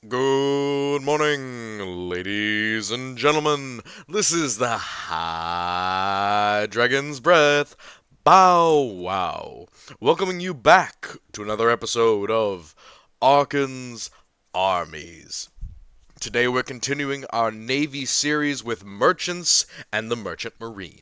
Good morning, ladies and gentlemen. This is the High Dragon's Breath Bow Wow, welcoming you back to another episode of Archon's Armies. Today we're continuing our Navy series with merchants and the Merchant Marine.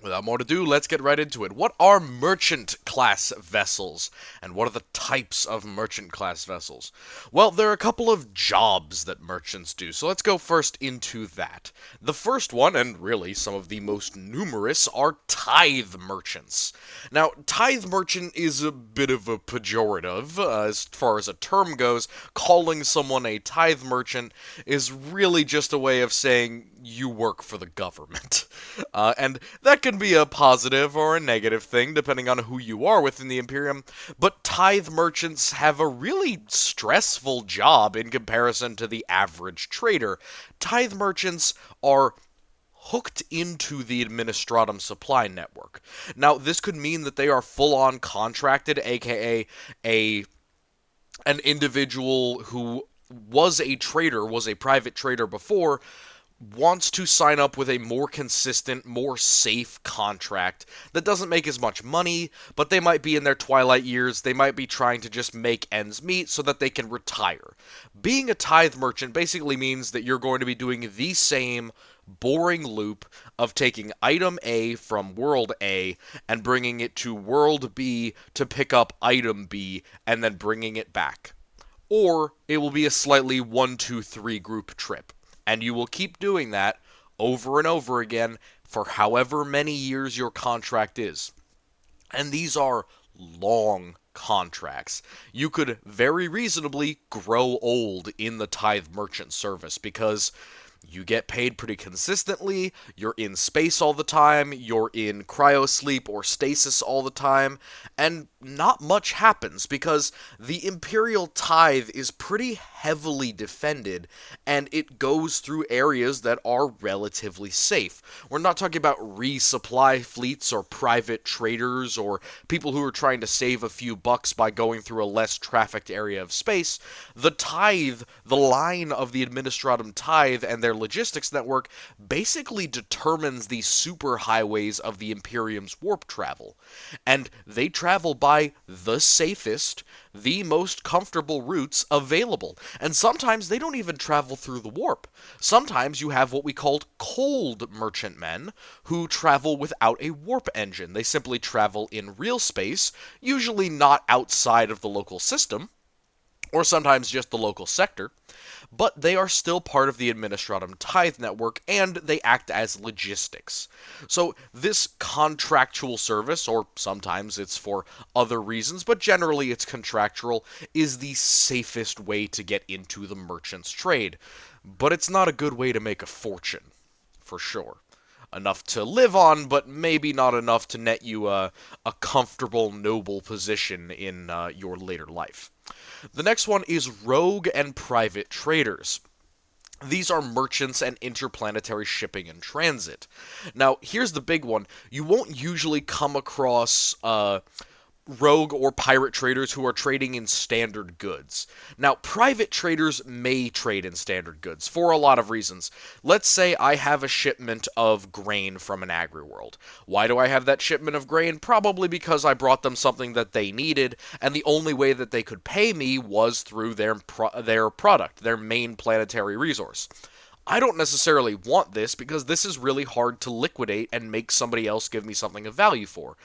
Without more ado, let's get right into it. What are merchant class vessels? And what are the types of merchant class vessels? Well, there are a couple of jobs that merchants do, so let's go first into that. The first one, and really some of the most numerous, are tithe merchants. Now, tithe merchant is a bit of a pejorative as far as a term goes. Calling someone a tithe merchant is really just a way of saying you work for the government. And that can be a positive or a negative thing, depending on who you are within the Imperium, but tithe merchants have a really stressful job in comparison to the average trader. Tithe merchants are hooked into the Administratum supply network. Now, this could mean that they are full-on contracted, aka an individual who was a trader, was a private trader before, wants to sign up with a more consistent, more safe contract that doesn't make as much money, but they might be in their twilight years. They might be trying to just make ends meet so that they can retire. Being a tithe merchant basically means that you're going to be doing the same boring loop of taking item A from world A and bringing it to world B to pick up item B and then bringing it back. Or it will be a slightly 1, 2, 3 group trip. And you will keep doing that over and over again for however many years your contract is. And these are long contracts. You could very reasonably grow old in the tithe merchant service because you get paid pretty consistently, you're in space all the time, you're in cryosleep or stasis all the time, and not much happens because the Imperial Tithe is pretty heavily defended and it goes through areas that are relatively safe. We're not talking about resupply fleets or private traders or people who are trying to save a few bucks by going through a less trafficked area of space. The Tithe, the line of the Administratum Tithe and their logistics network basically determines the superhighways of the Imperium's warp travel. And they travel by the safest, the most comfortable routes available. And sometimes they don't even travel through the warp. Sometimes you have what we called cold merchantmen who travel without a warp engine. They simply travel in real space, usually not outside of the local system, or sometimes just the local sector, but they are still part of the Administratum Tithe network and they act as logistics. So this contractual service, or sometimes it's for other reasons, but generally it's contractual, is the safest way to get into the merchant's trade. But it's not a good way to make a fortune, for sure. Enough to live on, but maybe not enough to net you a comfortable, noble position in your later life. The next one is rogue and private traders. These are merchants and interplanetary shipping and transit. Now, here's the big one. You won't usually come across rogue or pirate traders who are trading in standard goods. Now, private traders may trade in standard goods for a lot of reasons. Let's say I have a shipment of grain from an agri-world. Why do I have that shipment of grain? Probably because I brought them something that they needed, and the only way that they could pay me was through their product, their main planetary resource. I don't necessarily want this because this is really hard to liquidate and make somebody else give me something of value for.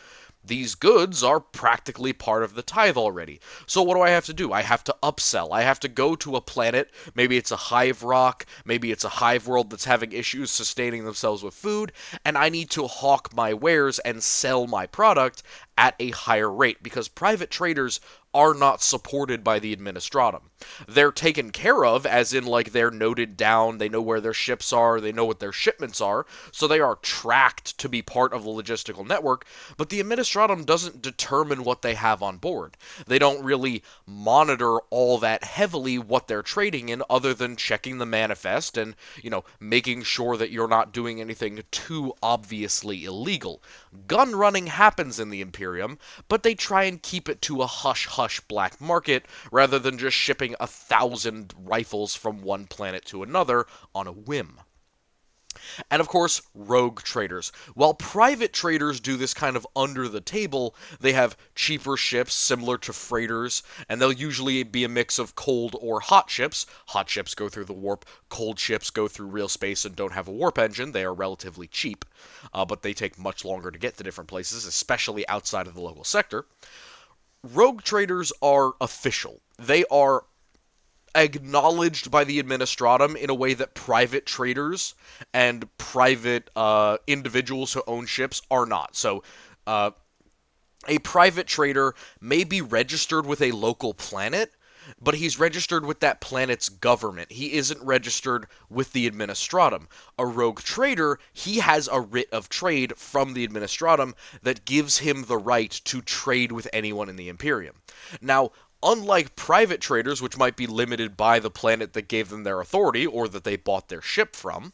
These goods are practically part of the tithe already. So what do I have to do? I have to upsell. I have to go to a planet. Maybe it's a hive rock. Maybe it's a hive world that's having issues sustaining themselves with food. And I need to hawk my wares and sell my product at a higher rate because private traders are not supported by the Administratum. They're taken care of, as in, like, they're noted down, they know where their ships are, they know what their shipments are, so they are tracked to be part of the logistical network, but the Administratum doesn't determine what they have on board. They don't really monitor all that heavily what they're trading in, other than checking the manifest and, making sure that you're not doing anything too obviously illegal. Gun running happens in the Imperium, but they try and keep it to a hush-hush hush black market rather than just shipping 1,000 rifles from one planet to another on a whim. And of course, rogue traders. While private traders do this kind of under the table, they have cheaper ships similar to freighters, and they'll usually be a mix of cold or hot ships. Hot ships go through the warp, cold ships go through real space and don't have a warp engine. They are relatively cheap, but they take much longer to get to different places, especially outside of the local sector. Rogue traders are official. They are acknowledged by the administratum in a way that private traders and private individuals who own ships are not. So, a private trader may be registered with a local planet, but he's registered with that planet's government. He isn't registered with the administratum. A rogue trader, he has a writ of trade from the administratum that gives him the right to trade with anyone in the Imperium. Now, unlike private traders, which might be limited by the planet that gave them their authority or that they bought their ship from,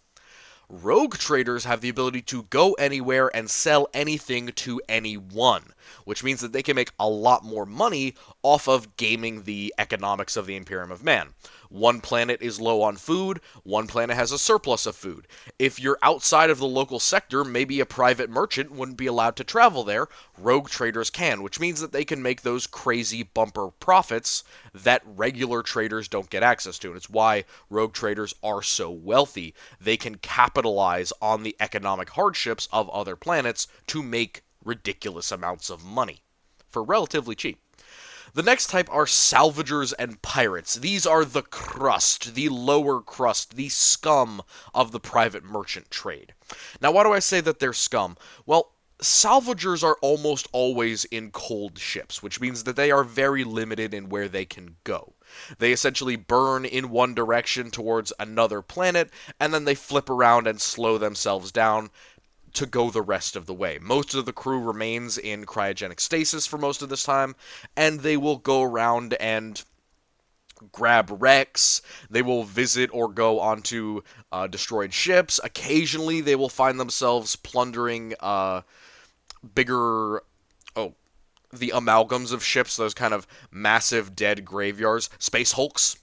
rogue traders have the ability to go anywhere and sell anything to anyone, which means that they can make a lot more money off of gaming the economics of the Imperium of Man. One planet is low on food, one planet has a surplus of food. If you're outside of the local sector, maybe a private merchant wouldn't be allowed to travel there. Rogue traders can, which means that they can make those crazy bumper profits that regular traders don't get access to. And it's why rogue traders are so wealthy. They can capitalize on the economic hardships of other planets to make ridiculous amounts of money for relatively cheap. The next type are salvagers and pirates. These are the crust, the lower crust, the scum of the private merchant trade. Now, why do I say that they're scum? Well, salvagers are almost always in cold ships, which means that they are very limited in where they can go. They essentially burn in one direction towards another planet, and then they flip around and slow themselves down to go the rest of the way. Most of the crew remains in cryogenic stasis for most of this time, and they will go around and grab wrecks. They will visit or go onto destroyed ships. Occasionally, they will find themselves plundering bigger, the amalgams of ships, those kind of massive dead graveyards. Space hulks.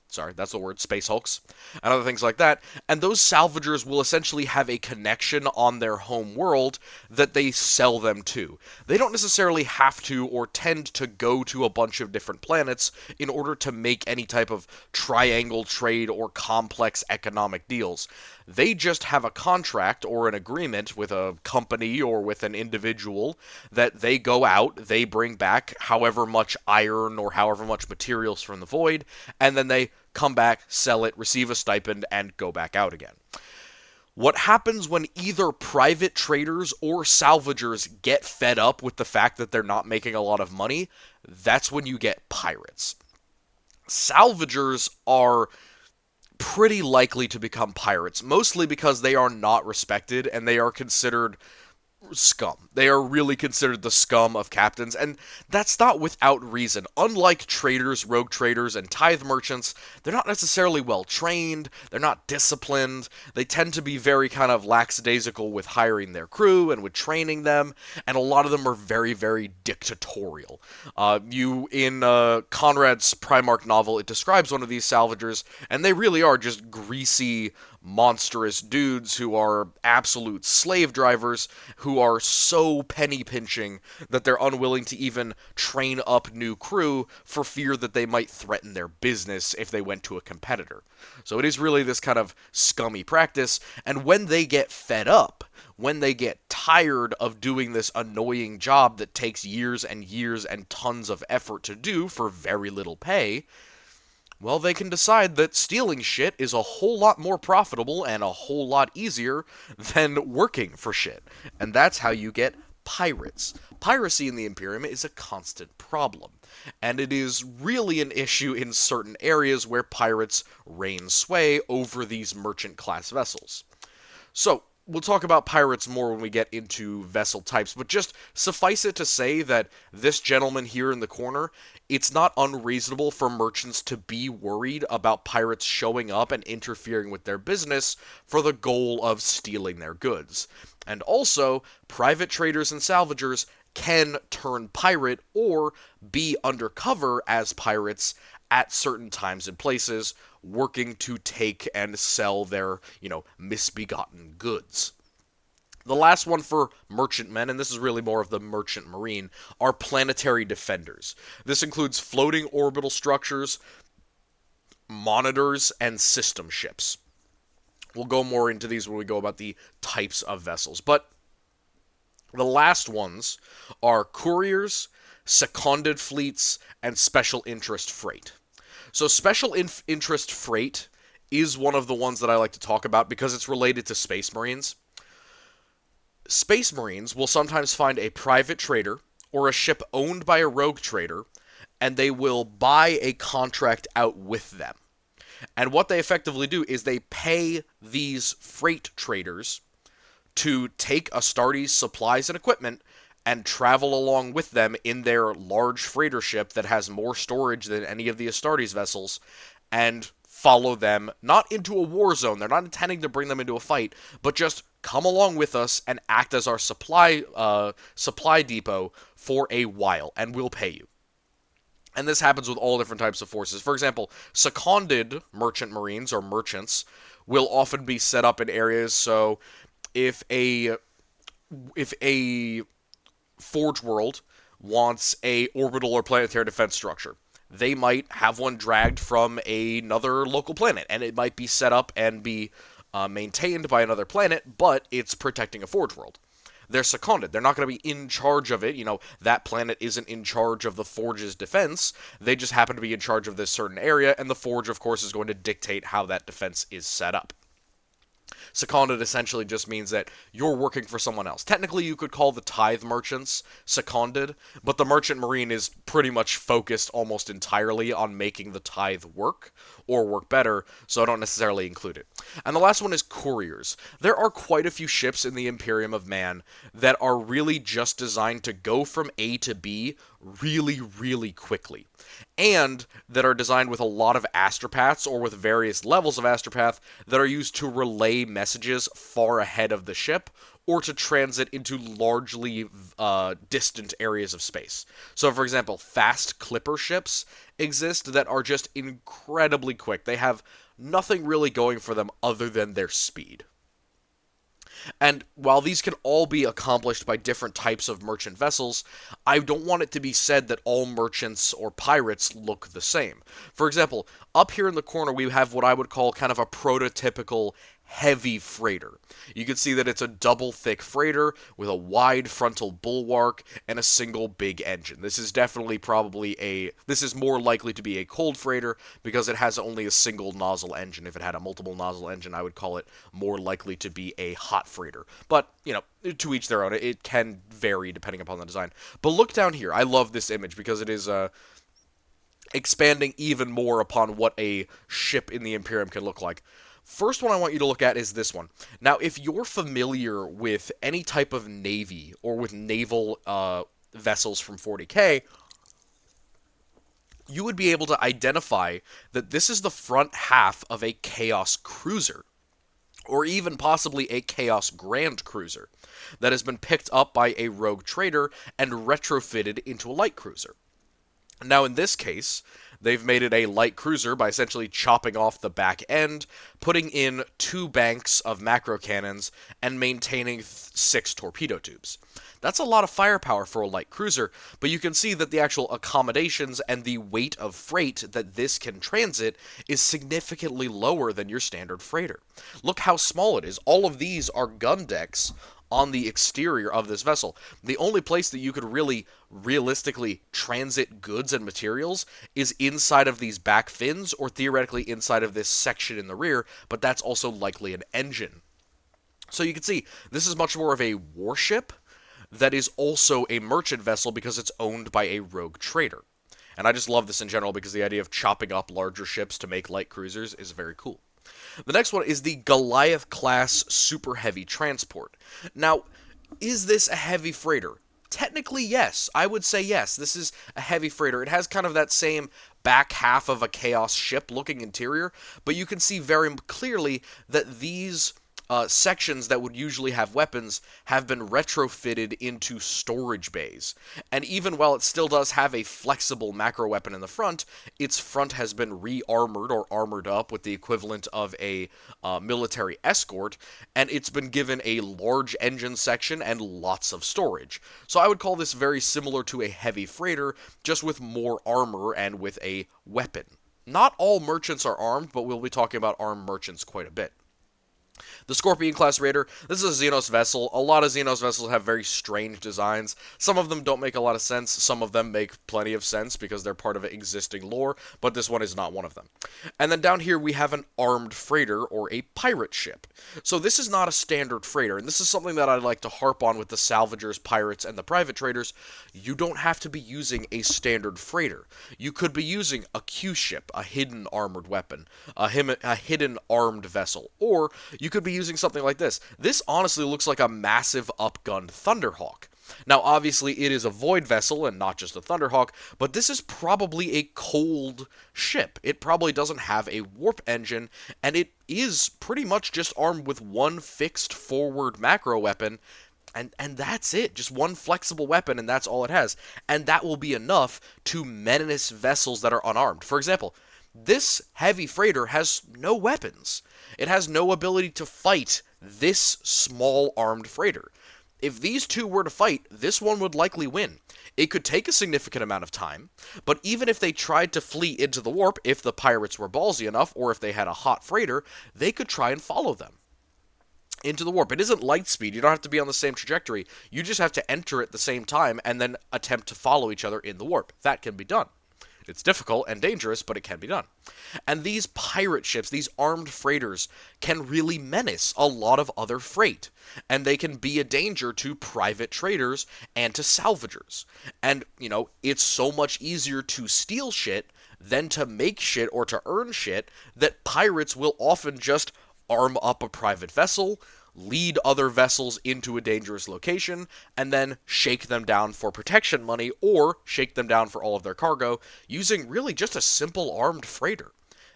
Sorry, that's the word, space hulks, and other things like that. And those salvagers will essentially have a connection on their home world that they sell them to. They don't necessarily have to or tend to go to a bunch of different planets in order to make any type of triangle trade or complex economic deals. They just have a contract or an agreement with a company or with an individual that they go out, they bring back however much iron or however much materials from the void, and then they come back, sell it, receive a stipend, and go back out again. What happens when either private traders or salvagers get fed up with the fact that they're not making a lot of money? That's when you get pirates. Salvagers are pretty likely to become pirates, mostly because they are not respected and they are considered scum. They are really considered the scum of captains, and that's not without reason. Unlike traders, rogue traders, and tithe merchants, they're not necessarily well trained, they're not disciplined, they tend to be very kind of lackadaisical with hiring their crew and with training them, and a lot of them are very, very dictatorial. In Conrad's Primarch novel, it describes one of these salvagers, and they really are just greasy, monstrous dudes who are absolute slave drivers who are so penny pinching that they're unwilling to even train up new crew for fear that they might threaten their business if they went to a competitor. So it is really this kind of scummy practice, and when they get fed up, when they get tired of doing this annoying job that takes years and years and tons of effort to do for very little pay, well, they can decide that stealing shit is a whole lot more profitable and a whole lot easier than working for shit. And that's how you get pirates. Piracy in the Imperium is a constant problem, and it is really an issue in certain areas where pirates reign sway over these merchant-class vessels. So, we'll talk about pirates more when we get into vessel types, but just suffice it to say that this gentleman here in the corner, it's not unreasonable for merchants to be worried about pirates showing up and interfering with their business for the goal of stealing their goods. And also, private traders and salvagers can turn pirate or be undercover as pirates at certain times and places, working to take and sell their, misbegotten goods. The last one for merchantmen, and this is really more of the merchant marine, are planetary defenders. This includes floating orbital structures, monitors, and system ships. We'll go more into these when we go about the types of vessels. But the last ones are couriers, seconded fleets, and special interest freight. So special interest freight is one of the ones that I like to talk about because it's related to Space Marines. Space Marines will sometimes find a private trader or a ship owned by a rogue trader, and they will buy a contract out with them. And what they effectively do is they pay these freight traders to take Astartes' supplies and equipment and travel along with them in their large freighter ship that has more storage than any of the Astartes vessels, and follow them, not into a war zone. They're not intending to bring them into a fight, but just come along with us and act as our supply depot for a while, and we'll pay you. And this happens with all different types of forces. For example, seconded merchant marines or merchants will often be set up in areas. So if a Forge World wants a orbital or planetary defense structure, they might have one dragged from another local planet, and it might be set up and be maintained by another planet, but it's protecting a Forge World. They're seconded. They're not going to be in charge of it. That planet isn't in charge of the Forge's defense. They just happen to be in charge of this certain area, and the Forge, of course, is going to dictate how that defense is set up. Seconded essentially just means that you're working for someone else. Technically, you could call the tithe merchants seconded, but the merchant marine is pretty much focused almost entirely on making the tithe work, or work better, so I don't necessarily include it. And the last one is couriers. There are quite a few ships in the Imperium of Man that are really just designed to go from A to B really, really quickly, and that are designed with a lot of astropaths or with various levels of astropath that are used to relay messages far ahead of the ship or to transit into largely distant areas of space. So, for example, fast clipper ships exist that are just incredibly quick. They have nothing really going for them other than their speed. And while these can all be accomplished by different types of merchant vessels, I don't want it to be said that all merchants or pirates look the same. For example, up here in the corner we have what I would call kind of a prototypical heavy freighter. You can see that it's a double thick freighter with a wide frontal bulwark and a single big engine. This is definitely this is more likely to be a cold freighter because it has only a single nozzle engine. If it had a multiple nozzle engine, I would call it more likely to be a hot freighter. But, to each their own. It can vary depending upon the design. But look down here. I love this image because it is expanding even more upon what a ship in the Imperium can look like. First one I want you to look at is this one. Now, if you're familiar with any type of navy or with naval vessels from 40K, you would be able to identify that this is the front half of a Chaos cruiser, or even possibly a Chaos Grand Cruiser, that has been picked up by a rogue trader and retrofitted into a light cruiser. Now, in this case, they've made it a light cruiser by essentially chopping off the back end, putting in 2 banks of macro cannons, and maintaining 6 torpedo tubes. That's a lot of firepower for a light cruiser, but you can see that the actual accommodations and the weight of freight that this can transit is significantly lower than your standard freighter. Look how small it is. All of these are gun decks on the exterior of this vessel. The only place that you could really realistically transit goods and materials is inside of these back fins or theoretically inside of this section in the rear, but that's also likely an engine. So you can see this is much more of a warship that is also a merchant vessel because it's owned by a rogue trader. And I just love this in general because the idea of chopping up larger ships to make light cruisers is very cool. The next one is the Goliath-class super heavy transport. Now, is this a heavy freighter? Technically, yes. I would say yes. This is a heavy freighter. It has kind of that same back half of a Chaos ship looking interior, but you can see very clearly that these sections that would usually have weapons have been retrofitted into storage bays. And even while it still does have a flexible macro weapon in the front, its front has been re-armored or armored up with the equivalent of a military escort, and it's been given a large engine section and lots of storage. So I would call this very similar to a heavy freighter, just with more armor and with a weapon. Not all merchants are armed, but we'll be talking about armed merchants quite a bit. The Scorpion class raider, this is a Xenos vessel. A lot of Xenos vessels have very strange designs. Some of them don't make a lot of sense. Some of them make plenty of sense because they're part of existing lore, but this one is not one of them. And then down here we have an armed freighter or a pirate ship. So this is not a standard freighter, and this is something that I like to harp on with the salvagers, pirates, and the private traders. You don't have to be using a standard freighter. You could be using a Q ship, a hidden armored weapon, a hidden armed vessel, or you could be using something like this. This honestly looks like a massive upgunned Thunderhawk. Now, obviously, it is a void vessel and not just a Thunderhawk, but this is probably a cold ship. It probably doesn't have a warp engine, and it is pretty much just armed with one fixed forward macro weapon, and that's it. Just one flexible weapon, and that's all it has. And that will be enough to menace vessels that are unarmed. For example, this heavy freighter has no weapons. It has no ability to fight this small armed freighter. If these two were to fight, this one would likely win. It could take a significant amount of time, but even if they tried to flee into the warp, if the pirates were ballsy enough, or if they had a hot freighter, they could try and follow them into the warp. It isn't light speed. You don't have to be on the same trajectory. You just have to enter at the same time and then attempt to follow each other in the warp. That can be done. It's difficult and dangerous, but it can be done. And these pirate ships, these armed freighters, can really menace a lot of other freight. And they can be a danger to private traders and to salvagers. And, it's so much easier to steal shit than to make shit or to earn shit that pirates will often just arm up a private vessel, lead other vessels into a dangerous location, and then shake them down for protection money or shake them down for all of their cargo using really just a simple armed freighter.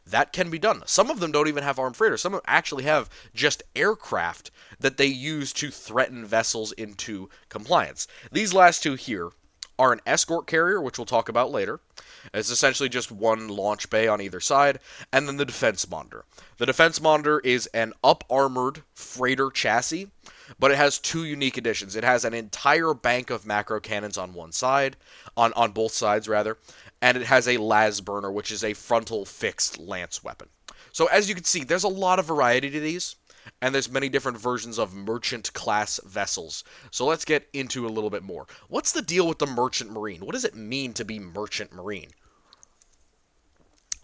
That can be done. Some of them don't even have armed freighters. Some of them actually have just aircraft that they use to threaten vessels into compliance. These last two here are an escort carrier, which we'll talk about later. It's essentially just one launch bay on either side, and then the defense monitor. The defense monitor is an up-armored freighter chassis, but it has two unique additions. It has an entire bank of macro cannons on one side, on both sides rather, and it has a las burner, which is a frontal fixed lance weapon. So as you can see, there's a lot of variety to these, and there's many different versions of merchant class vessels. So let's get into a little bit more. What's the deal with the merchant marine? What does it mean to be merchant marine?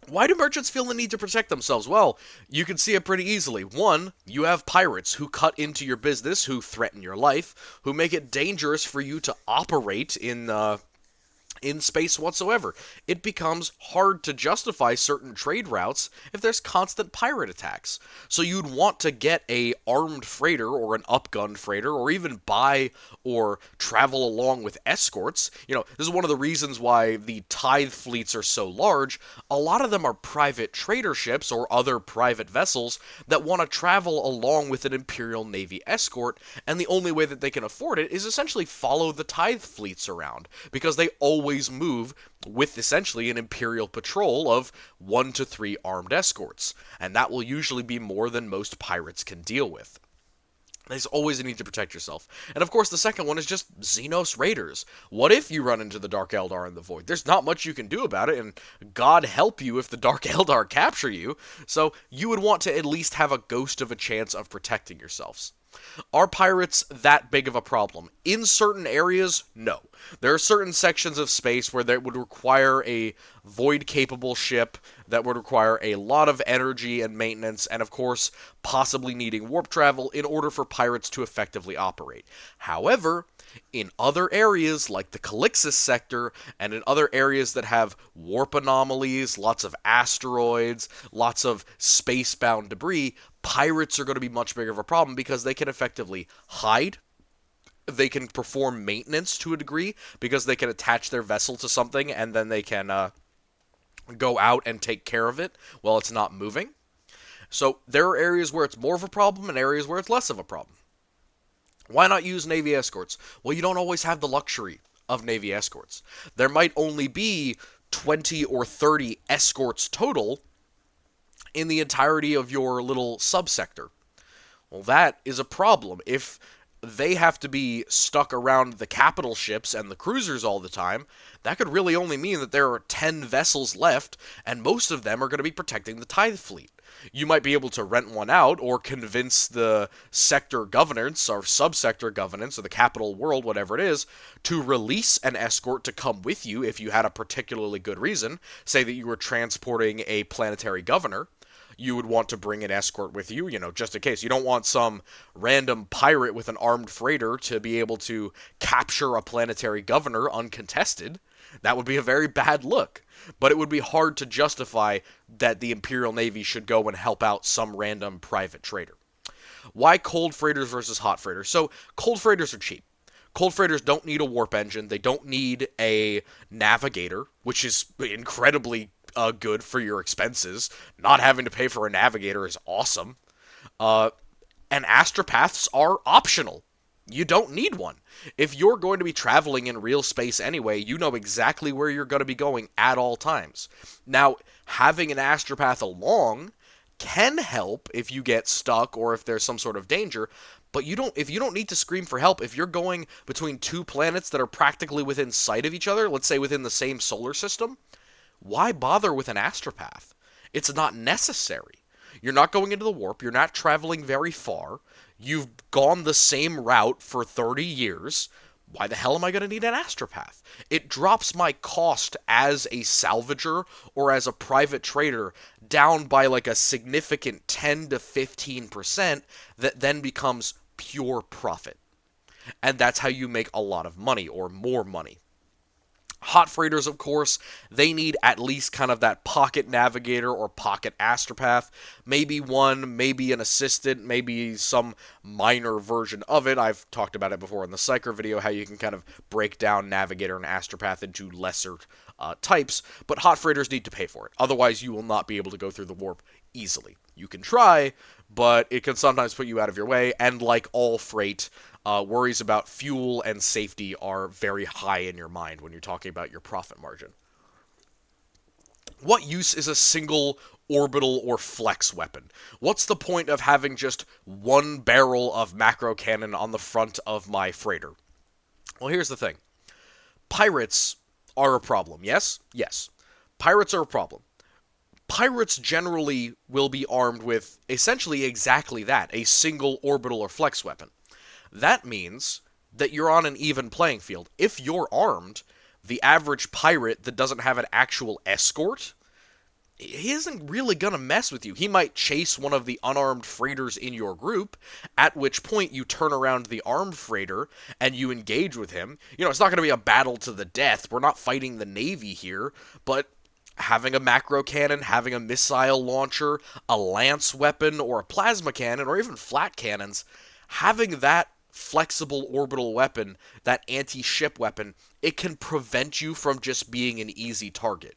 Why do merchants feel the need to protect themselves? Well, you can see it pretty easily. One, you have pirates who cut into your business, who threaten your life, who make it dangerous for you to operate in space whatsoever. It becomes hard to justify certain trade routes if there's constant pirate attacks. So you'd want to get a armed freighter or an upgunned freighter, or even buy or travel along with escorts. This is one of the reasons why the tithe fleets are so large. A lot of them are private trader ships or other private vessels that want to travel along with an Imperial Navy escort, and the only way that they can afford it is essentially follow the tithe fleets around, because they always move with essentially an Imperial patrol of 1 to 3 armed escorts, and that will usually be more than most pirates can deal with. There's always a need to protect yourself. And of course, the second one is just Xenos Raiders. What if you run into the Dark Eldar in the Void? There's not much you can do about it, and God help you if the Dark Eldar capture you. So you would want to at least have a ghost of a chance of protecting yourselves. Are pirates that big of a problem? In certain areas, no. There are certain sections of space where that would require a void-capable ship, that would require a lot of energy and maintenance, and of course, possibly needing warp travel in order for pirates to effectively operate. However, in other areas, like the Calixis sector, and in other areas that have warp anomalies, lots of asteroids, lots of space-bound debris, pirates are going to be much bigger of a problem because they can effectively hide. They can perform maintenance to a degree because they can attach their vessel to something and then they can go out and take care of it while it's not moving. So there are areas where it's more of a problem and areas where it's less of a problem. Why not use Navy escorts? Well, you don't always have the luxury of Navy escorts. There might only be 20 or 30 escorts total in the entirety of your little subsector. Well, that is a problem. If they have to be stuck around the capital ships and the cruisers all the time, that could really only mean that there are 10 vessels left, and most of them are going to be protecting the tithe fleet. You might be able to rent one out or convince the sector governance or subsector governance or the capital world, whatever it is, to release an escort to come with you if you had a particularly good reason. Say that you were transporting a planetary governor. You would want to bring an escort with you, just in case. You don't want some random pirate with an armed freighter to be able to capture a planetary governor uncontested. That would be a very bad look. But it would be hard to justify that the Imperial Navy should go and help out some random private trader. Why cold freighters versus hot freighters? So, cold freighters are cheap. Cold freighters don't need a warp engine. They don't need a navigator, which is incredibly good for your expenses. Not having to pay for a navigator is awesome. And astropaths are optional. You don't need one. If you're going to be traveling in real space anyway, you know exactly where you're going to be going at all times. Now, having an astropath along can help if you get stuck or if there's some sort of danger, but if you don't need to scream for help, if you're going between two planets that are practically within sight of each other, let's say within the same solar system, why bother with an astropath? It's not necessary. You're not going into the warp, you're not traveling very far, you've gone the same route for 30 years. Why the hell am I going to need an astropath? It drops my cost as a salvager or as a private trader down by like a significant 10 to 15% that then becomes pure profit. And that's how you make a lot of money or more money. Hot freighters, of course, they need at least kind of that pocket navigator or pocket astropath. Maybe one, maybe an assistant, maybe some minor version of it. I've talked about it before in the Psyker video, how you can kind of break down navigator and astropath into lesser types. But hot freighters need to pay for it. Otherwise, you will not be able to go through the warp easily. You can try, but it can sometimes put you out of your way. And like all freight, worries about fuel and safety are very high in your mind when you're talking about your profit margin. What use is a single orbital or flex weapon? What's the point of having just one barrel of macro cannon on the front of my freighter? Well, here's the thing. Pirates are a problem, yes? Yes. Pirates are a problem. Pirates generally will be armed with essentially exactly that, a single orbital or flex weapon. That means that you're on an even playing field. If you're armed, the average pirate that doesn't have an actual escort, he isn't really going to mess with you. He might chase one of the unarmed freighters in your group, at which point you turn around the armed freighter and you engage with him. It's not going to be a battle to the death. We're not fighting the Navy here, but having a macro cannon, having a missile launcher, a lance weapon, or a plasma cannon, or even flat cannons, having that flexible orbital weapon, that anti-ship weapon, it can prevent you from just being an easy target.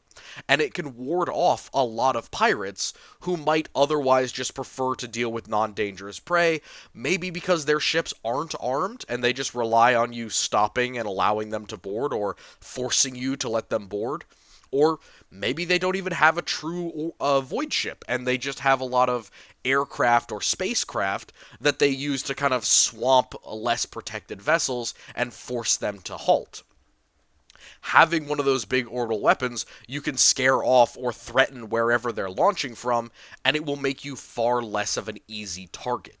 And it can ward off a lot of pirates who might otherwise just prefer to deal with non-dangerous prey, maybe because their ships aren't armed and they just rely on you stopping and allowing them to board or forcing you to let them board. Or maybe they don't even have a true void ship, and they just have a lot of aircraft or spacecraft that they use to kind of swamp less protected vessels and force them to halt. Having one of those big orbital weapons, you can scare off or threaten wherever they're launching from, and it will make you far less of an easy target.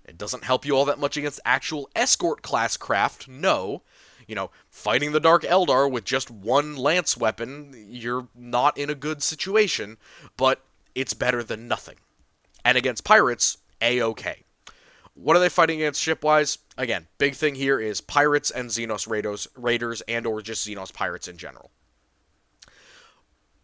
It doesn't help you all that much against actual escort class craft, no. Fighting the Dark Eldar with just one lance weapon, you're not in a good situation, but it's better than nothing. And against pirates, A-okay. What are they fighting against ship-wise? Again, big thing here is pirates and Xenos raiders and or just Xenos pirates in general.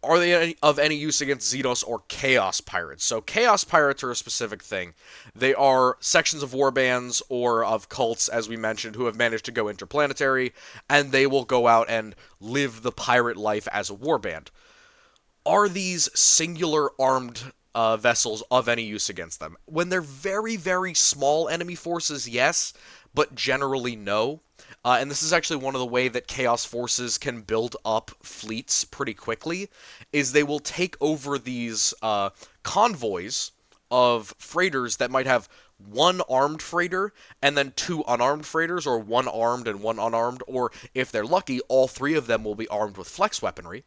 Are they of any use against Xenos or Chaos Pirates? So Chaos Pirates are a specific thing. They are sections of warbands or of cults, as we mentioned, who have managed to go interplanetary, and they will go out and live the pirate life as a warband. Are these singular armed vessels of any use against them. When they're very, very small enemy forces, yes, but generally no. And this is actually one of the way that Chaos forces can build up fleets pretty quickly, is they will take over these convoys of freighters that might have one armed freighter and then two unarmed freighters, or one armed and one unarmed, or if they're lucky, all three of them will be armed with flex weaponry.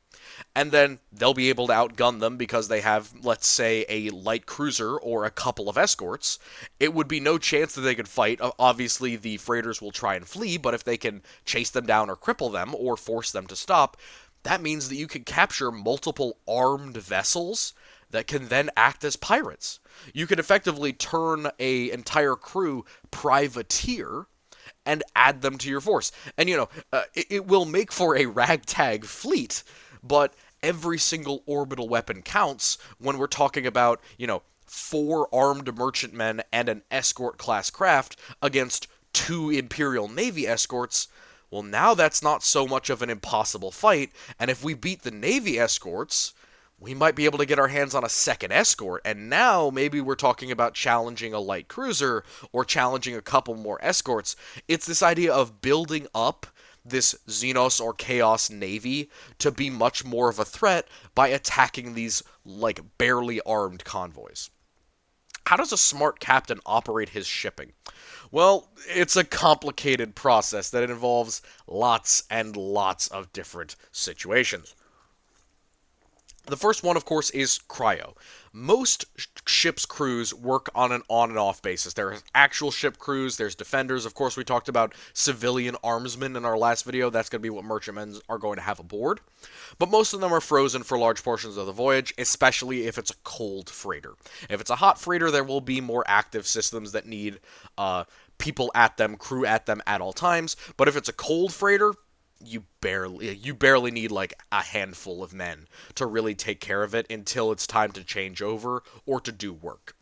And then they'll be able to outgun them because they have, let's say, a light cruiser or a couple of escorts. It would be no chance that they could fight. Obviously, the freighters will try and flee, but if they can chase them down or cripple them or force them to stop, that means that you can capture multiple armed vessels that can then act as pirates. You can effectively turn an entire crew privateer and add them to your force. And, it will make for a ragtag fleet, but every single orbital weapon counts when we're talking about, 4 armed merchantmen and an escort class craft against 2 Imperial Navy escorts. Well, now that's not so much of an impossible fight, and if we beat the Navy escorts, we might be able to get our hands on a second escort, and now maybe we're talking about challenging a light cruiser or challenging a couple more escorts. It's this idea of building up this Xenos or Chaos Navy to be much more of a threat by attacking these, barely armed convoys. How does a smart captain operate his shipping? Well, it's a complicated process that involves lots and lots of different situations. The first one, of course, is cryo. Most ship's crews work on an on and off basis. There's actual ship crews, there's defenders. Of course, we talked about civilian armsmen in our last video. That's going to be what merchantmen are going to have aboard. But most of them are frozen for large portions of the voyage, especially if it's a cold freighter. If it's a hot freighter, there will be more active systems that need people at them, crew at them at all times. But if it's a cold freighter, you barely need a handful of men to really take care of it until it's time to change over or to do work.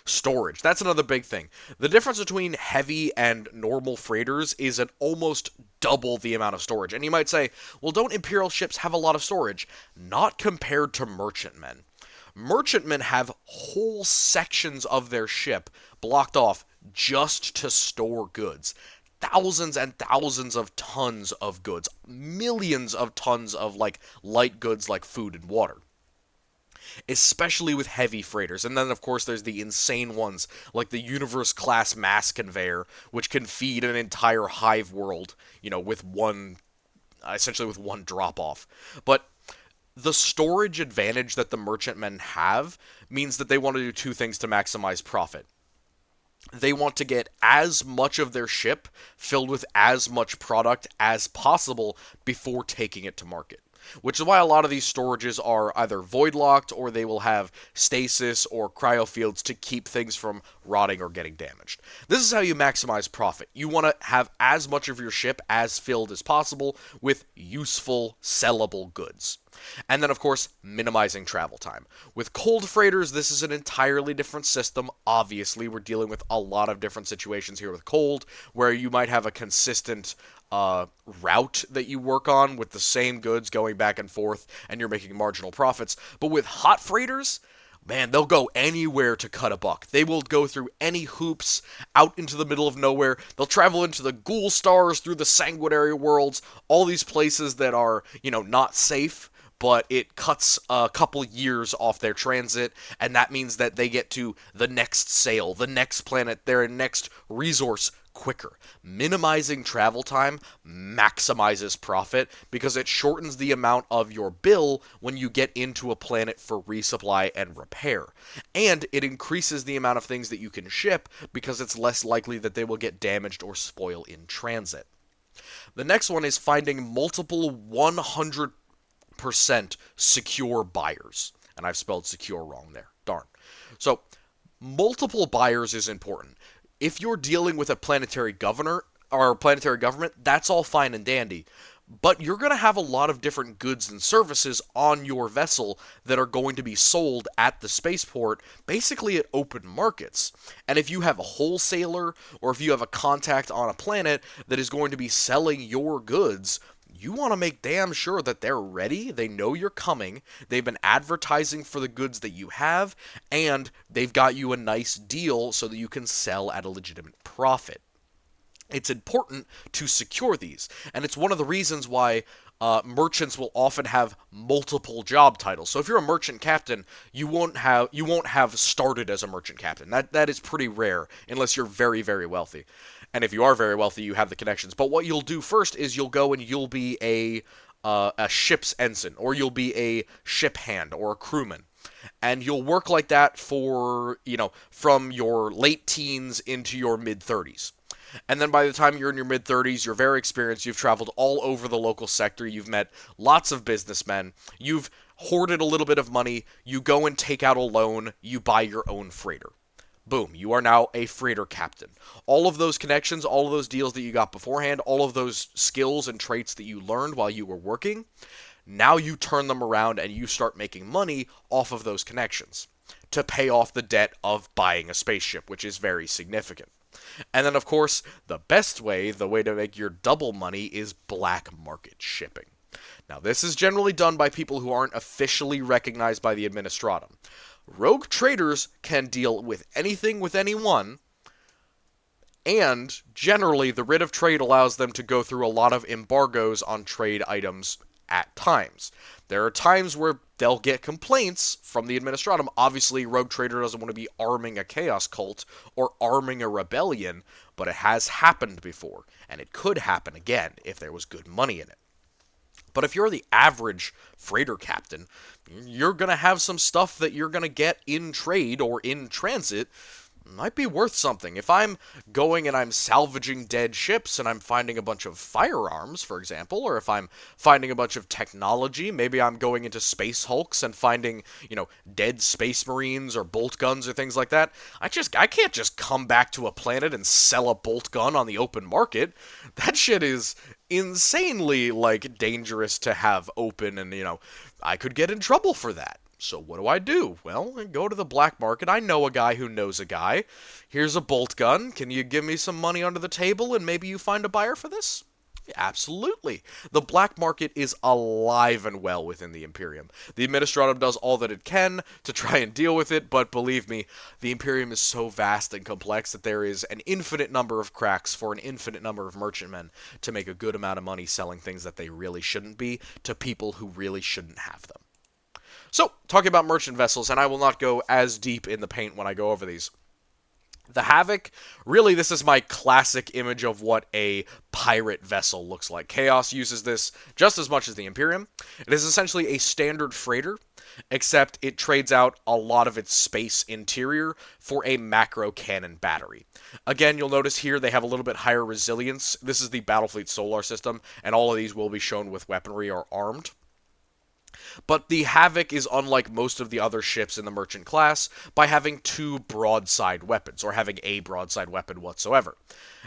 Storage, that's another big thing. The difference between heavy and normal freighters is an almost double the amount of storage. And you might say, well, don't Imperial ships have a lot of storage? Not compared to merchantmen. Merchantmen have whole sections of their ship blocked off just to store goods. Thousands and thousands of tons of goods, millions of tons of light goods like food and water, especially with heavy freighters. And then of course there's the insane ones like the Universe class mass conveyor, which can feed an entire hive world, with one drop off. But the storage advantage that the merchantmen have means that they want to do two things to maximize profit. They want to get as much of their ship filled with as much product as possible before taking it to market. Which is why a lot of these storages are either void-locked or they will have stasis or cryofields to keep things from rotting or getting damaged. This is how you maximize profit. You want to have as much of your ship as filled as possible with useful, sellable goods. And then, of course, minimizing travel time. With cold freighters, this is an entirely different system. Obviously, we're dealing with a lot of different situations here with cold, where you might have a consistent route that you work on with the same goods going back and forth, and you're making marginal profits. But with hot freighters, man, they'll go anywhere to cut a buck. They will go through any hoops, out into the middle of nowhere. They'll travel into the ghoul stars, through the sanguinary worlds, all these places that are, not safe, but it cuts a couple years off their transit, and that means that they get to the next sail, the next planet, their next resource quicker. Minimizing travel time maximizes profit because it shortens the amount of your bill when you get into a planet for resupply and repair. And it increases the amount of things that you can ship because it's less likely that they will get damaged or spoil in transit. The next one is finding multiple 100% secure buyers. And I've spelled secure wrong there. Darn. So, multiple buyers is important. If you're dealing with a planetary governor or planetary government, that's all fine and dandy. But you're going to have a lot of different goods and services on your vessel that are going to be sold at the spaceport, basically at open markets. And if you have a wholesaler or if you have a contact on a planet that is going to be selling your goods, you want to make damn sure that they're ready, they know you're coming, they've been advertising for the goods that you have, and they've got you a nice deal so that you can sell at a legitimate profit. It's important to secure these, and it's one of the reasons why merchants will often have multiple job titles. So if you're a merchant captain, you won't have started as a merchant captain. That is pretty rare unless you're very, very wealthy. And if you are very wealthy, you have the connections. But what you'll do first is you'll go and you'll be a ship's ensign, or you'll be a ship hand or a crewman. And you'll work like that for, from your late teens into your mid-30s. And then by the time you're in your mid-30s, you're very experienced, you've traveled all over the local sector, you've met lots of businessmen, you've hoarded a little bit of money, you go and take out a loan, you buy your own freighter. Boom, you are now a freighter captain. All of those connections, all of those deals that you got beforehand, all of those skills and traits that you learned while you were working, now you turn them around and you start making money off of those connections to pay off the debt of buying a spaceship, which is very significant. And then, of course, the best way, the way to make your double money, is black market shipping. Now, this is generally done by people who aren't officially recognized by the Administratum. Rogue traders can deal with anything with anyone, and generally, the writ of trade allows them to go through a lot of embargoes on trade items at times. There are times where they'll get complaints from the Administratum. Obviously, Rogue Trader doesn't want to be arming a chaos cult or arming a rebellion, but it has happened before, and it could happen again if there was good money in it. But if you're the average freighter captain, you're going to have some stuff that you're going to get in trade or in transit might be worth something. If I'm going and I'm salvaging dead ships and I'm finding a bunch of firearms, for example, or if I'm finding a bunch of technology, maybe I'm going into space hulks and finding, dead space marines or bolt guns or things like that, I can't just come back to a planet and sell a bolt gun on the open market. That shit is insanely, dangerous to have open, and, I could get in trouble for that. So what do? Well, I go to the black market. I know a guy who knows a guy. Here's a bolt gun. Can you give me some money under the table and maybe you find a buyer for this? Absolutely. The black market is alive and well within the Imperium. The Administratum does all that it can to try and deal with it, but believe me, the Imperium is so vast and complex that there is an infinite number of cracks for an infinite number of merchantmen to make a good amount of money selling things that they really shouldn't be to people who really shouldn't have them. So, talking about merchant vessels, and I will not go as deep in the paint when I go over these. The Havoc, really this is my classic image of what a pirate vessel looks like. Chaos uses this just as much as the Imperium. It is essentially a standard freighter, except it trades out a lot of its space interior for a macro cannon battery. Again, you'll notice here they have a little bit higher resilience. This is the Battlefleet solar system, and all of these will be shown with weaponry or armed. But the Havoc is unlike most of the other ships in the merchant class by having two broadside weapons, or having a broadside weapon whatsoever.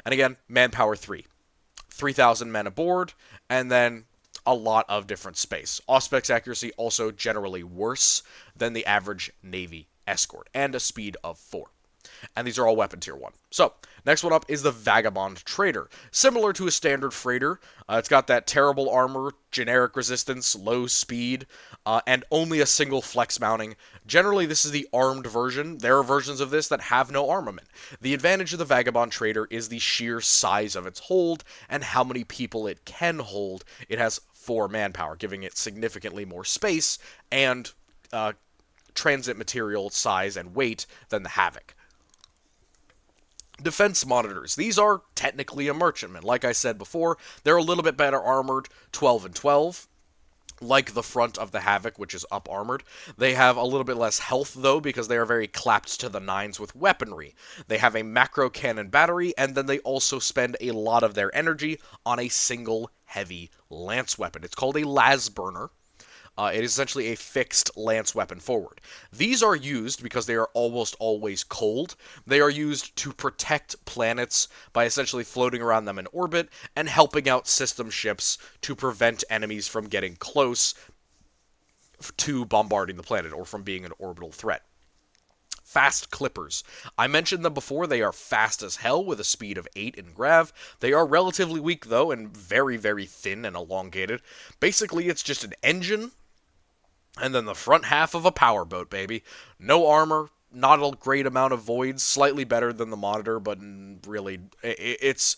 And again, manpower 3. 3,000 men aboard, and then a lot of different space. Auspex accuracy also generally worse than the average Navy escort, and a speed of 4. And these are all weapon tier 1. So, next one up is the Vagabond Trader. Similar to a standard freighter, it's got that terrible armor, generic resistance, low speed, and only a single flex mounting. Generally, this is the armed version. There are versions of this that have no armament. The advantage of the Vagabond Trader is the sheer size of its hold and how many people it can hold. It has 4 manpower, giving it significantly more space and transit material size and weight than the Havoc. Defense monitors. These are technically a merchantman. Like I said before, they're a little bit better armored, 12 and 12. Like the front of the Havoc, which is up armored. They have a little bit less health, though, because they are very clapped to the nines with weaponry. They have a macro cannon battery, and then they also spend a lot of their energy on a single heavy lance weapon. It's called a las burner. It is essentially a fixed lance weapon forward. These are used because they are almost always cold. They are used to protect planets by essentially floating around them in orbit and helping out system ships to prevent enemies from getting close to bombarding the planet or from being an orbital threat. fast clippers. I mentioned them before. They are fast as hell with a speed of 8 in grav. They are relatively weak, though, and very, very thin and elongated. Basically, it's just an engine and then the front half of a powerboat, baby. No armor, not a great amount of voids, slightly better than the Monitor, but really, it's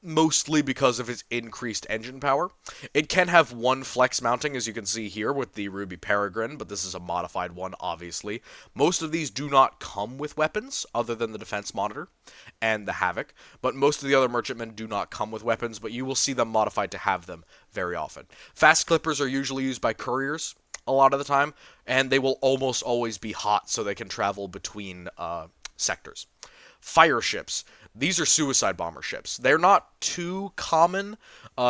mostly because of its increased engine power. It can have one flex mounting, as you can see here with the Ruby Peregrine, but this is a modified one, obviously. Most of these do not come with weapons, other than the Defense Monitor and the Havoc, but most of the other merchantmen do not come with weapons, but you will see them modified to have them very often. Fast clippers are usually used by couriers a lot of the time, and they will almost always be hot so they can travel between sectors. Fire ships. These are suicide bomber ships. They're not too common,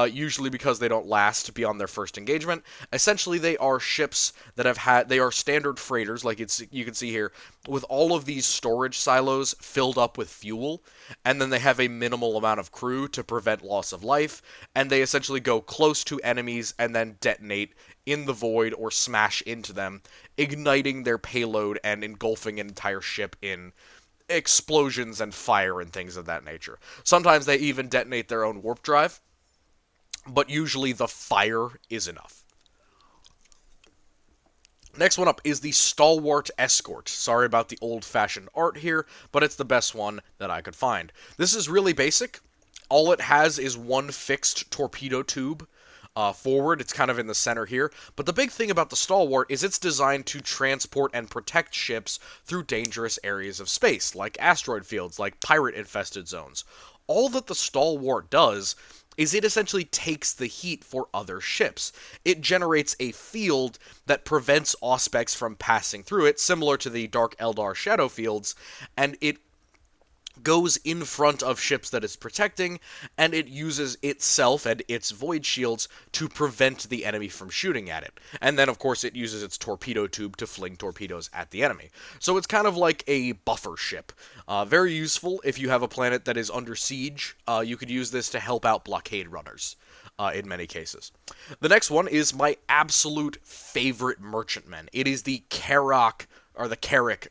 usually because they don't last beyond their first engagement. Essentially, they are ships that they are standard freighters, like you can see here, with all of these storage silos filled up with fuel, and then they have a minimal amount of crew to prevent loss of life, and they essentially go close to enemies and then detonate in the void or smash into them, igniting their payload and engulfing an entire ship in explosions and fire and things of that nature. Sometimes they even detonate their own warp drive, but usually the fire is enough. Next one up is the Stalwart Escort. Sorry about the old-fashioned art here, but it's the best one that I could find. This is really basic. All it has is one fixed torpedo tube forward. It's kind of in the center here. But the big thing about the Stalwart is it's designed to transport and protect ships through dangerous areas of space, like asteroid fields, like pirate-infested zones. All that the Stalwart does is it essentially takes the heat for other ships. It generates a field that prevents Auspex from passing through it, similar to the Dark Eldar shadow fields, and it goes in front of ships that it's protecting, and it uses itself and its void shields to prevent the enemy from shooting at it. And then, of course, it uses its torpedo tube to fling torpedoes at the enemy. So it's kind of like a buffer ship. Very useful if you have a planet that is under siege. You could use this to help out blockade runners. In many cases. The next one is my absolute favorite merchantman. It is the Carrack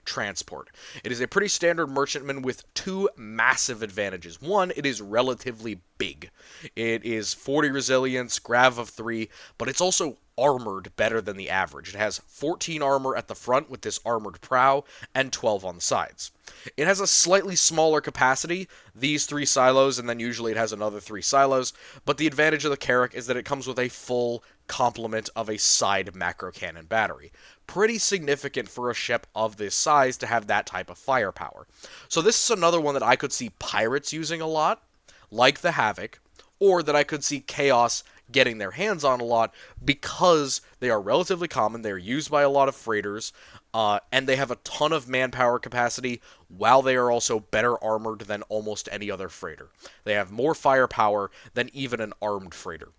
transport. It is a pretty standard merchantman with two massive advantages. One, it is relatively big. It is 40 resilience, grav of 3, but it's also armored better than the average. It has 14 armor at the front with this armored prow, and 12 on the sides. It has a slightly smaller capacity, these 3 silos, and then usually it has another 3 silos, but the advantage of the Carrack is that it comes with a full complement of a side macro cannon battery. Pretty significant for a ship of this size to have that type of firepower. So this is another one that I could see pirates using a lot, like the Havoc, or that I could see Chaos getting their hands on a lot because they are relatively common, they're used by a lot of freighters, and they have a ton of manpower capacity, while they are also better armored than almost any other freighter. They have more firepower than even an armed freighter.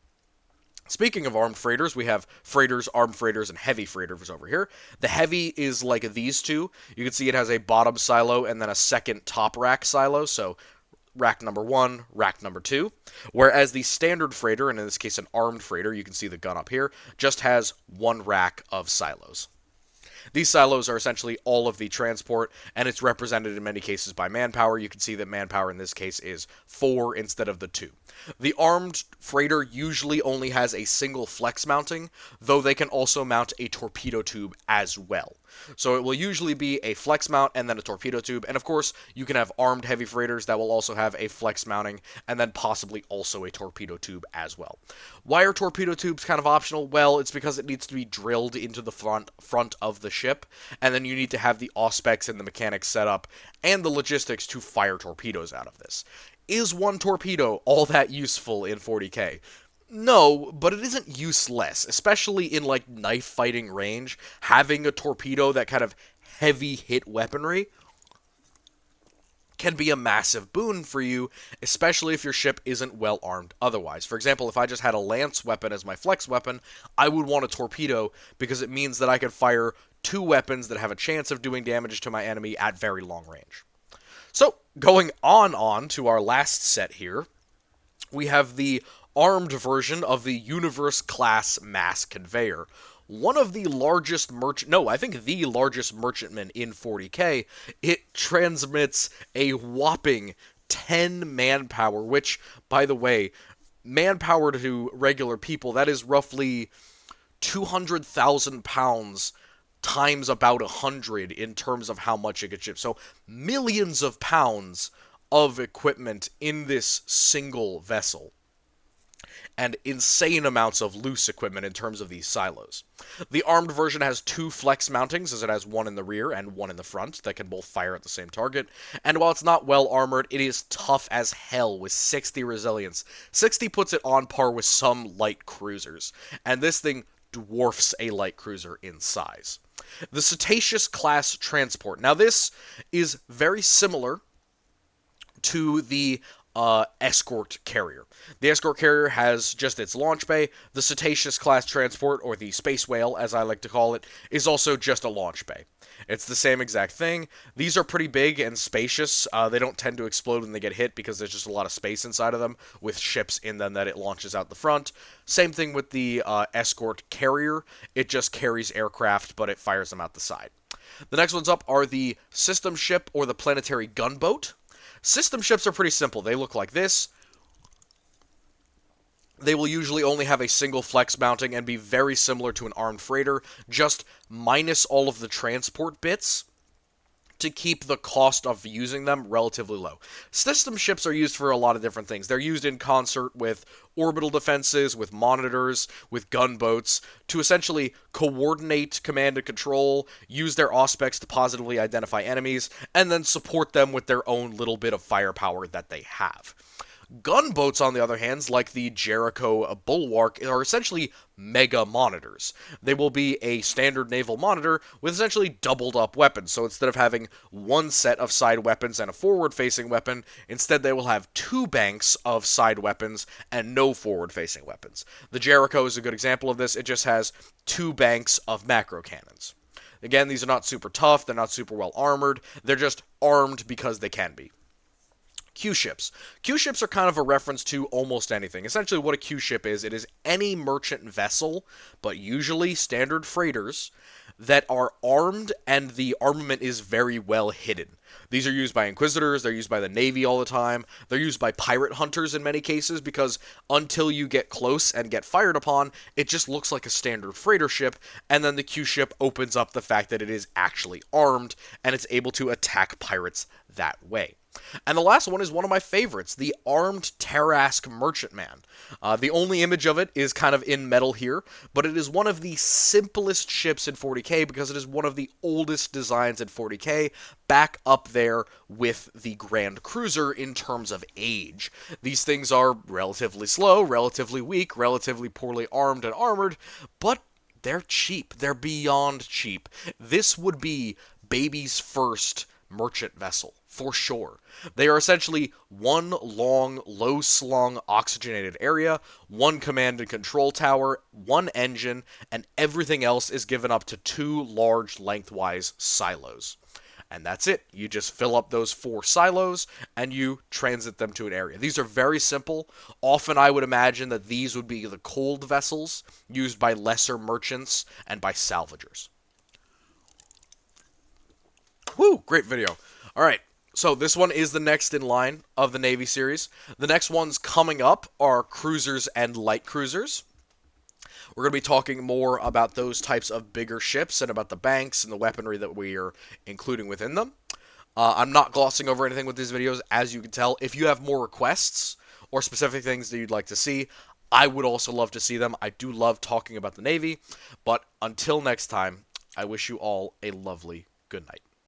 Speaking of armed freighters, we have freighters, armed freighters, and heavy freighters over here. The heavy is like these two. You can see it has a bottom silo and then a second top rack silo, so rack number 1, rack number 2. Whereas the standard freighter, and in this case an armed freighter, you can see the gun up here, just has one rack of silos. These silos are essentially all of the transport, and it's represented in many cases by manpower. You can see that manpower in this case is 4 instead of the 2. The armed freighter usually only has a single flex mounting, though they can also mount a torpedo tube as well. So it will usually be a flex mount and then a torpedo tube, and of course you can have armed heavy freighters that will also have a flex mounting and then possibly also a torpedo tube as well. Why are torpedo tubes kind of optional? Well, it's because it needs to be drilled into the front of the ship, and then you need to have the auspex and the mechanics set up and the logistics to fire torpedoes out of this. Is one torpedo all that useful in 40k? No, but it isn't useless, especially in like knife fighting range. Having a torpedo, that kind of heavy hit weaponry, can be a massive boon for you, especially if your ship isn't well armed otherwise. For example, if I just had a lance weapon as my flex weapon, I would want a torpedo because it means that I can fire 2 weapons that have a chance of doing damage to my enemy at very long range. So, going on to our last set here, we have the armed version of the Universe-class mass conveyor. one of the largest I think the largest merchantman in 40k. It transmits a whopping 10 manpower, which, by the way, manpower to regular people, that is roughly 200,000 pounds times about 100 in terms of how much it could ship. So millions of pounds of equipment in this single vessel, and insane amounts of loose equipment in terms of these silos. The armed version has 2 flex mountings, as it has one in the rear and one in the front that can both fire at the same target. And while it's not well armored, it is tough as hell with 60 resilience. 60 puts it on par with some light cruisers, and this thing dwarfs a light cruiser in size. The Cetaceous class transport. Now this is very similar to the escort carrier. The escort carrier has just its launch bay. The Cetaceous class transport, or the Space Whale as I like to call it, is also just a launch bay. It's the same exact thing. These are pretty big and spacious. They don't tend to explode when they get hit because there's just a lot of space inside of them with ships in them that it launches out the front. Same thing with the escort carrier. It just carries aircraft, but it fires them out the side. The next ones up are the system ship or the planetary gunboat. System ships are pretty simple. They look like this. They will usually only have a single flex mounting and be very similar to an armed freighter, just minus all of the transport bits to keep the cost of using them relatively low. System ships are used for a lot of different things. They're used in concert with orbital defenses, with monitors, with gunboats, to essentially coordinate command and control, use their auspex to positively identify enemies, and then support them with their own little bit of firepower that they have. Gunboats, on the other hand, like the Jericho Bulwark, are essentially mega monitors. They will be a standard naval monitor with essentially doubled up weapons. So instead of having one set of side weapons and a forward-facing weapon, instead they will have 2 banks of side weapons and no forward-facing weapons. The Jericho is a good example of this. It just has 2 banks of macro cannons. Again, these are not super tough. They're not super well armored. They're just armed because they can be. Q-ships. Q-ships are kind of a reference to almost anything. Essentially what a Q-ship is, it is any merchant vessel, but usually standard freighters, that are armed and the armament is very well hidden. These are used by Inquisitors, they're used by the Navy all the time, they're used by pirate hunters in many cases because until you get close and get fired upon, it just looks like a standard freighter ship, and then the Q-ship opens up the fact that it is actually armed and it's able to attack pirates that way. And the last one is one of my favorites, the Armed Tarask Merchantman. The only image of it is kind of in metal here, but it is one of the simplest ships in 40k because it is one of the oldest designs in 40k, back up there with the Grand Cruiser in terms of age. These things are relatively slow, relatively weak, relatively poorly armed and armored, but they're cheap. They're beyond cheap. This would be baby's first merchant vessel, for sure. They are essentially one long, low-slung, oxygenated area, one command and control tower, one engine, and everything else is given up to 2 large lengthwise silos. And that's it. You just fill up those 4 silos, and you transit them to an area. These are very simple. Often I would imagine that these would be the cold vessels used by lesser merchants and by salvagers. Woo! Great video. Alright, so this one is the next in line of the Navy series. The next ones coming up are cruisers and light cruisers. We're going to be talking more about those types of bigger ships and about the banks and the weaponry that we are including within them. I'm not glossing over anything with these videos, as you can tell. If you have more requests or specific things that you'd like to see, I would also love to see them. I do love talking about the Navy, but until next time, I wish you all a lovely good night.